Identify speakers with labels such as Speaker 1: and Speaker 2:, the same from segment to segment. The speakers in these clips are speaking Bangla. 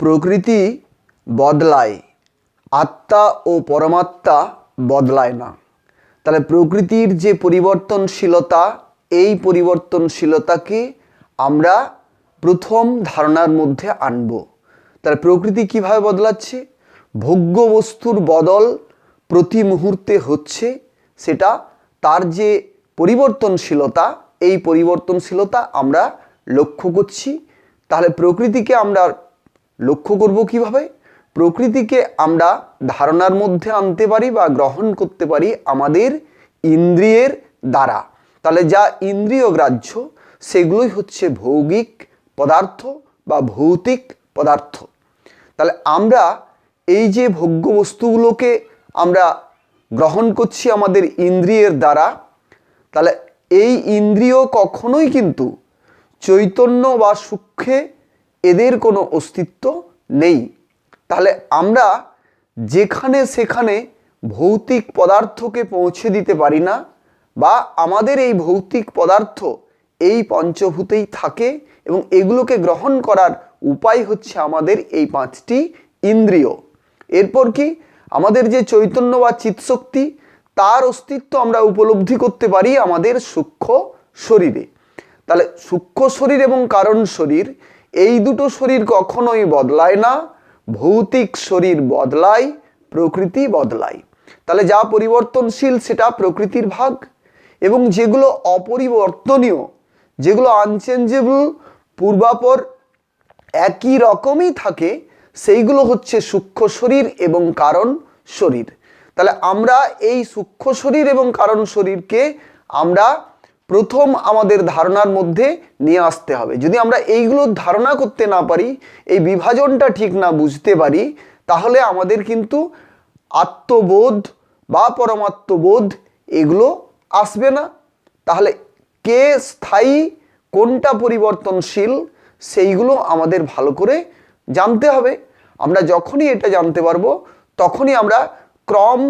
Speaker 1: প্রকৃতি বদলায়, আত্মা ও পরমাত্মা বদলায় না। তাহলে প্রকৃতির যে পরিবর্তনশীলতা, এই পরিবর্তনশীলতাকে আমরা প্রথম ধারণার মধ্যে আনব। তাহলে প্রকৃতি কিভাবে বদলাচ্ছে? ভোগ্য বস্তুর বদল প্রতি মুহূর্তে হচ্ছে, সেটা তার যে পরিবর্তনশীলতা, এই পরিবর্তনশীলতা আমরা লক্ষ্য করছি। তাহলে প্রকৃতিকে আমরা লক্ষ্য করব কিভাবে? প্রকৃতিকে আমরা ধারণার মধ্যে আনতে পারি বা গ্রহণ করতে পারি আমাদের ইন্দ্রিয়ের দ্বারা। তাহলে যা ইন্দ্রিয় গ্রাহ্য সেগুলোই হচ্ছে ভৌগিক পদার্থ বা ভৌতিক পদার্থ। তাহলে আমরা এই যে ভোগ্য বস্তুগুলোকে আমরা গ্রহণ করছি আমাদের ইন্দ্রিয়ের দ্বারা, তাহলে এই ইন্দ্রিয় কখনোই কিন্তু চৈতন্য বা সূক্ষ্মে এদের কোনো অস্তিত্ব নেই। তাহলে আমরা যেখানে সেখানে ভৌতিক পদার্থকে পৌঁছে দিতে পারি না, বা আমাদের এই ভৌতিক পদার্থ এই পঞ্চভূতেই থাকে এবং এগুলোকে গ্রহণ করার উপায় হচ্ছে আমাদের এই পাঁচটি ইন্দ্রিয়। এরপর কি আমাদের যে চৈতন্য বা চিৎশক্তি, তার অস্তিত্ব আমরা উপলব্ধি করতে পারি আমাদের সূক্ষ্ম শরীরে। তাহলে সূক্ষ্ম শরীর এবং কারণ শরীর, এই দুটো শরীর কখনোই বদলায় না। ভৌতিক শরীর বদলায়, প্রকৃতি বদলায়। তাহলে যা পরিবর্তনশীল সেটা প্রকৃতির ভাগ, এবং যেগুলো অপরিবর্তনীয়, যেগুলো আনচেঞ্জেবল, পূর্বাপর একই রকমই থাকে, সেইগুলো হচ্ছে সূক্ষ্ম শরীর এবং কারণ শরীর। তাহলে আমরা এই সূক্ষ্ম শরীর এবং কারণ শরীরকে আমরা প্রথম আমাদের ধারণার মধ্যে নিয়ে আসতে হবে। যদি আমরা এইগুলোর ধারণা করতে না পারি, এই বিভাজনটা ঠিক না বুঝতে পারি, তাহলে আমাদের কিন্তু আত্মবোধ বা পরমাত্মবোধ এগুলো আসবে না। তাহলে কে স্থায়ী, কোনটা পরিবর্তনশীল, সেইগুলো আমাদের ভালো করে জানতে হবে। আমরা যখনই এটা জানতে পারবো, তখনই আমরা ক্রম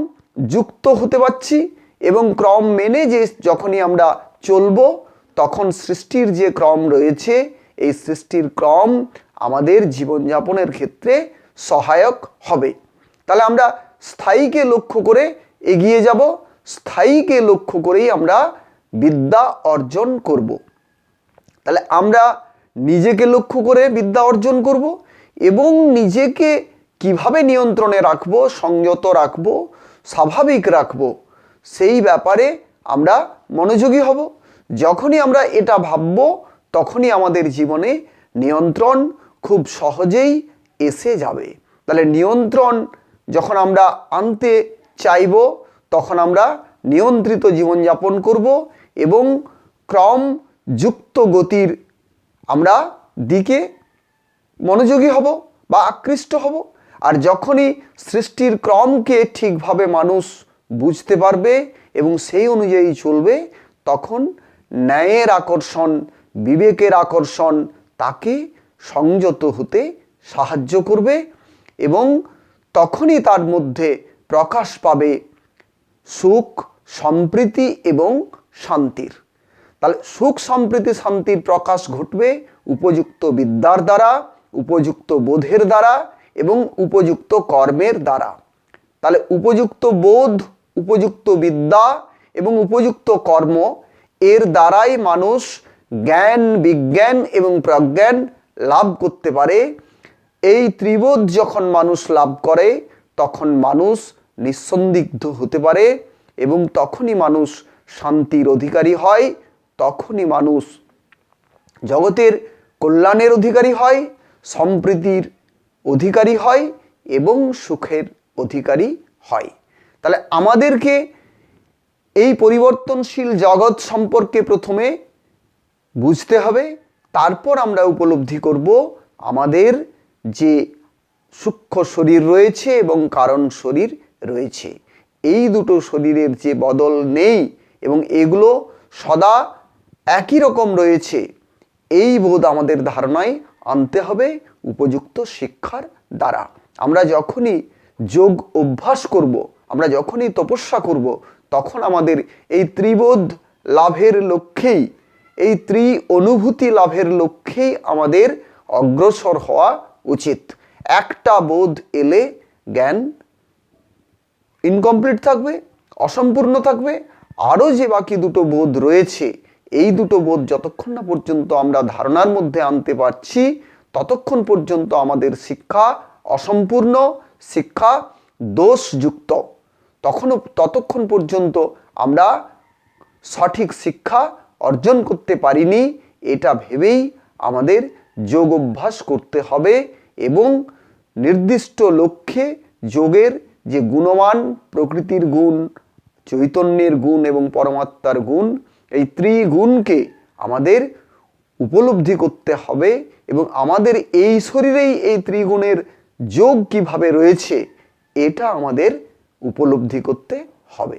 Speaker 1: যুক্ত হতে পারছি, এবং ক্রম মেনে যে যখনই আমরা চলবো, তখন সৃষ্টির যে ক্রম রয়েছে, এই সৃষ্টির ক্রম আমাদের জীবনযাপনের ক্ষেত্রে সহায়ক হবে। তাহলে আমরা স্থায়ীকে লক্ষ্য করে এগিয়ে যাব, স্থায়ীকে লক্ষ্য করেই আমরা বিদ্যা অর্জন করব। তাহলে আমরা নিজেকে লক্ষ্য করে বিদ্যা অর্জন করব, এবং নিজেকে কিভাবে নিয়ন্ত্রণে রাখবো, সংযত রাখবো, স্বাভাবিক রাখবো, সেই ব্যাপারে আমরা মনোযোগী হব। যখনই আমরা এটা ভাববো, তখনই আমাদের জীবনে নিয়ন্ত্রণ খুব সহজেই এসে যাবে। তাহলে নিয়ন্ত্রণ যখন আমরা আনতে চাইব, তখন আমরা নিয়ন্ত্রিত জীবনযাপন করব এবং ক্রমযুক্ত গতির আমরা দিকে মনোযোগী হব বা আকৃষ্ট হব। আর যখনই সৃষ্টির ক্রমকে ঠিকভাবে মানুষ বুঝতে পারবে এবং সেই অনুযায়ী চলবে, তখন ন্যায়ের আকর্ষণ, বিবেকের আকর্ষণ তাকে সংযত হতে সাহায্য করবে, এবং তখনই তার মধ্যে প্রকাশ পাবে সুখ, সম্প্রীতি এবং শান্তির। তাহলে সুখ, সম্প্রীতি, শান্তির প্রকাশ ঘটবে উপযুক্ত বিদ্যার দ্বারা, উপযুক্ত বোধের দ্বারা এবং উপযুক্ত কর্মের দ্বারা। তাহলে উপযুক্ত বোধ, উপযুক্ত বিদ্যা এবং উপযুক্ত কর্ম, এর দ্বারাই মানুষ জ্ঞান, বিজ্ঞান এবং প্রজ্ঞান লাভ করতে পারে। এই ত্রিবোধ যখন মানুষ লাভ করে, তখন মানুষ নিঃসন্দিগ্ধ হতে পারে, এবং তখনই মানুষ শান্তির অধিকারী হয়, তখনই মানুষ জগতের কল্যাণের অধিকারী হয়, সম্প্রীতির অধিকারী হয় এবং সুখের অধিকারী হয়। তাহলে আমাদেরকে এই পরিবর্তনশীল জগৎ সম্পর্কে প্রথমে বুঝতে হবে, তারপর আমরা উপলব্ধি করব আমাদের যে সূক্ষ্ম শরীর রয়েছে এবং কারণ শরীর রয়েছে, এই দুটো শরীরের যে বদল নেই এবং এগুলো সদা একই রকম রয়েছে, এই বোধ আমাদের ধারণায় আনতে হবে উপযুক্ত শিক্ষার দ্বারা। আমরা যখনই যোগ অভ্যাস করব, আমরা যখনই তপস্যা করব, তখন আমাদের এই ত্রিবোধ লাভের লক্ষ্যেই, এই ত্রি অনুভূতি লাভের লক্ষ্যেই আমাদের অগ্রসর হওয়া উচিত। একটা বোধ এলে জ্ঞান ইনকমপ্লিট থাকবে, অসম্পূর্ণ থাকবে। আরও যে বাকি দুটো বোধ রয়েছে, এই দুটো বোধ যতক্ষণ না পর্যন্ত আমরা ধারণার মধ্যে আনতে পারছি, ততক্ষণ পর্যন্ত আমাদের শিক্ষা অসম্পূর্ণ, শিক্ষা দোষযুক্ত। ততক্ষণ পর্যন্ত আমরা সঠিক শিক্ষা অর্জন করতে পারিনি। এটা ভেবেই আমাদের যোগ অভ্যাস করতে হবে এবং নির্দিষ্ট লক্ষ্যে যোগের যে গুণমান, প্রকৃতির গুণ, চৈতন্যের গুণ এবং পরমাত্মার গুণ, এই ত্রিগুণকে আমাদের উপলব্ধি করতে হবে এবং আমাদের এই শরীরেই এই ত্রিগুণের যোগ কিভাবে রয়েছে এটা আমাদের উপলব্ধি করতে হবে।